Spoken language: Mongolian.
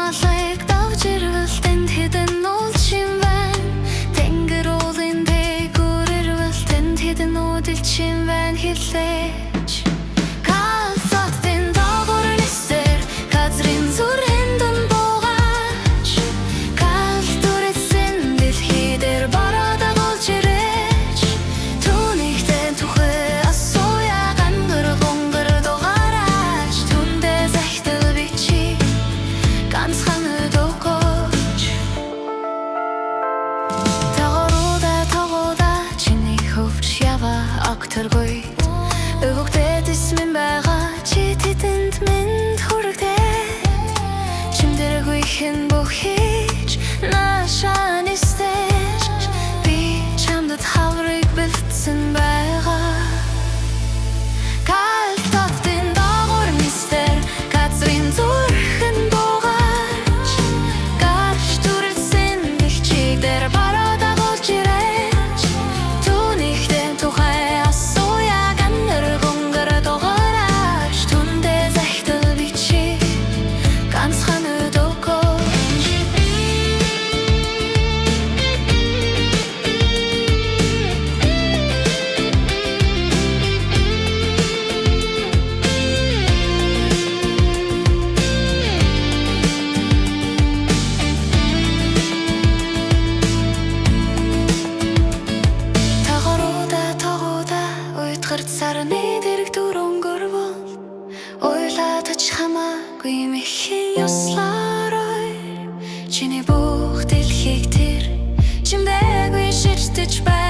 Хамаалайг давж ирвэл тэнд хэдэн уулчин байна. Тэнгэр уулын дээгүүр ирвэл тэнд хэдэн үүдэлчин байна хэлээч. Калсатын доогуур нисээр газрын зүрхэн дан буугаач. Кал дүрэсэн дэлхий дээр бараа дагуулж ирээч. Түүнийхтэй тухай асууя гангар гонгор дугаараач. Түндээ захидал бичи ганцхан өгөөч. Тагууда чиний хөвч ява актэргүй. Өвөгтэй дисмэн байгаа чи тэдэнд минь хүрэгдээ. Чимдэргүй хэн бүхийч наашаа нисдэж. Би чамдад хаврыг бэлдсэн байгаа. Калтатын доогуур нисдэр газрын зүрхэн буугаач. Гарч дүрэлсэн дэлхийг дээр бараа дагуулж ирээч. Түүнийхтэй тухай асууя гангар гонгор дугаараач. Түндээ захидал бичи ганцхан өгөөч. Тагууда уйтгарч сарны дэрэг дүр өнгөрвөл ойлаадаж хамаагүй мэхийн ёслорой. Чиний бүх дэлхийг тэр чимдээгүй ширтэж байна.